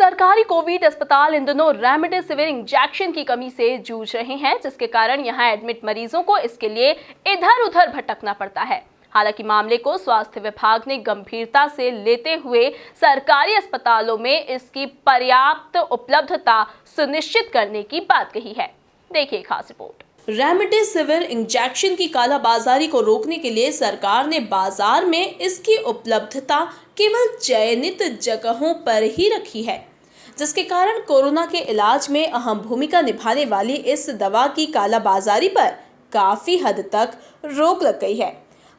सरकारी कोविड अस्पताल इन दिनों रेमडेसिविर इंजेक्शन की कमी से जूझ रहे हैं, जिसके कारण यहां एडमिट मरीजों को इसके लिए इधर उधर भटकना पड़ता है। हालांकि मामले को स्वास्थ्य विभाग ने गंभीरता से लेते हुए सरकारी अस्पतालों में इसकी पर्याप्त उपलब्धता सुनिश्चित करने की बात कही है। देखिए खास रिपोर्ट। रेमडेसिविर इंजेक्शन की कालाबाजारी को रोकने के लिए सरकार ने बाजार में इसकी उपलब्धता केवल चयनित जगहों पर ही रखी है, जिसके कारण कोरोना के इलाज में अहम भूमिका निभाने वाली इस दवा की कालाबाजारी पर काफी हद तक रोक लग गई है।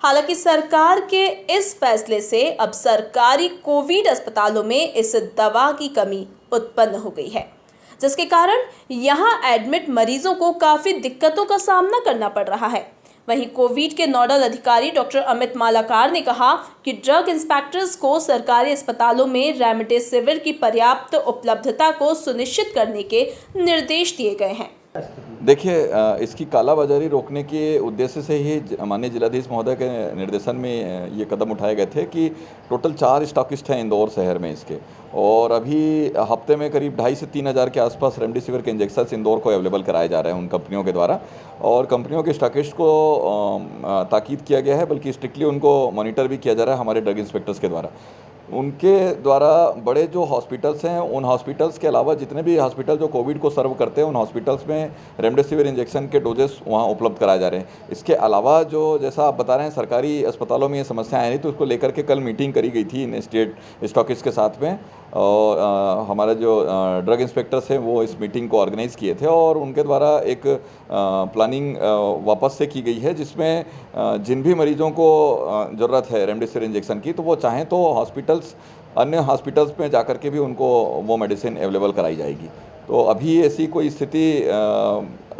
हालांकि सरकार के इस फैसले से अब सरकारी कोविड अस्पतालों में इस दवा की कमी उत्पन्न हो गई है, जिसके कारण यहां एडमिट मरीजों को काफी दिक्कतों का सामना करना पड़ रहा है। वहीं कोविड के नोडल अधिकारी डॉक्टर अमित मालाकार ने कहा कि ड्रग इंस्पेक्टर्स को सरकारी अस्पतालों में रेमडेसिविर की पर्याप्त उपलब्धता को सुनिश्चित करने के निर्देश दिए गए हैं। देखिए, इसकी कालाबाजारी रोकने के उद्देश्य से ही माननीय जिलाधीश महोदय के निर्देशन में ये कदम उठाए गए थे कि टोटल 4 स्टॉकिस्ट हैं इंदौर शहर में इसके, और अभी हफ्ते में करीब 2,500 से 3,000 के आसपास रेमडेसिविर के इंजेक्शन इंदौर को अवेलेबल कराए जा रहे हैं उन कंपनियों के द्वारा। और कंपनियों के स्टॉकिस्ट को ताकीद किया गया है, बल्कि स्ट्रिक्टली उनको मॉनिटर भी किया जा रहा है हमारे ड्रग इंस्पेक्टर्स के द्वारा। उनके द्वारा बड़े जो हॉस्पिटल्स हैं, उन हॉस्पिटल्स के अलावा जितने भी हॉस्पिटल जो कोविड को सर्व करते हैं, उन हॉस्पिटल्स में रेमडेसिविर इंजेक्शन के डोजेस वहाँ उपलब्ध कराए जा रहे हैं। इसके अलावा जो जैसा आप बता रहे हैं सरकारी अस्पतालों में ये समस्या आई नहीं, तो उसको लेकर के कल मीटिंग करी गई थी इन स्टेट स्टॉकिस्ट के साथ में, और हमारे जो ड्रग इंस्पेक्टर्स हैं वो इस मीटिंग को ऑर्गेनाइज़ किए थे, और उनके द्वारा एक प्लानिंग वापस से की गई है, जिसमें जिन भी मरीजों को ज़रूरत है रेमडेसिविर इंजेक्शन की, तो वो चाहें तो अन्य हॉस्पिटल्स में जाकर के भी उनको वो मेडिसिन अवेलेबल कराई जाएगी। तो अभी ऐसी कोई स्थिति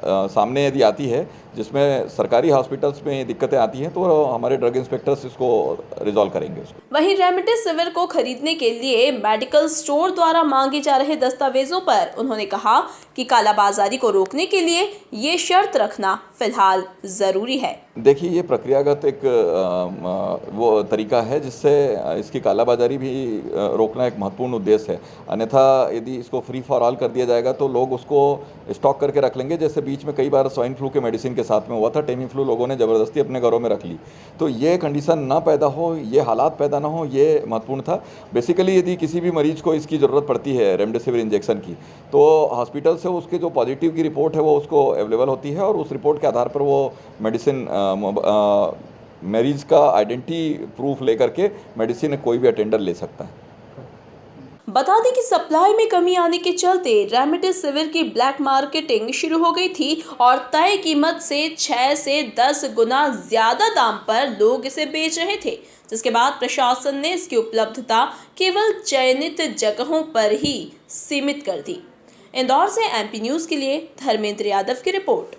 सामने यदि आती है जिसमें सरकारी हॉस्पिटल्स में दिक्कतें आती हैं, तो हमारे ड्रग इंस्पेक्टर्स इसको रिजॉल्व करेंगे उसको। वहीं रेमडेसिविर को खरीदने के लिए मेडिकल स्टोर द्वारा मांगे जा रहे दस्तावेजों पर उन्होंने कहा कि कालाबाजारी को रोकने के लिए ये शर्त रखना फिलहाल जरूरी है। देखिए, ये प्रक्रियागत एक वो तरीका है जिससे इसकी कालाबाजारी भी रोकना एक महत्वपूर्ण उद्देश्य है। अन्यथा यदि इसको फ्री फॉर ऑल कर दिया जाएगा तो लोग उसको स्टॉक करके रख लेंगे, जैसे बीच में कई बार स्वाइन फ्लू के मेडिसिन के साथ में हुआ था। टेमी फ्लू लोगों ने ज़बरदस्ती अपने घरों में रख ली, तो ये कंडीशन ना पैदा हो, ये हालात पैदा ना हो, ये महत्वपूर्ण था। बेसिकली यदि किसी भी मरीज को इसकी ज़रूरत पड़ती है रेमडेसिविर इंजेक्शन की, तो हॉस्पिटल से उसके जो पॉजिटिव की रिपोर्ट है वो उसको अवेलेबल होती है, और उस रिपोर्ट के आधार पर वो मेडिसिन मरीज का आइडेंटिटी प्रूफ लेकर के मेडिसिन कोई भी अटेंडर ले सकता है। बता दें कि सप्लाई में कमी आने के चलते रेमडेसिविर की ब्लैक मार्केटिंग शुरू हो गई थी, और तय कीमत से 6 से 10 गुना ज्यादा दाम पर लोग इसे बेच रहे थे, जिसके बाद प्रशासन ने इसकी उपलब्धता केवल चयनित जगहों पर ही सीमित कर दी। इंदौर से MP न्यूज़ के लिए धर्मेंद्र यादव की रिपोर्ट।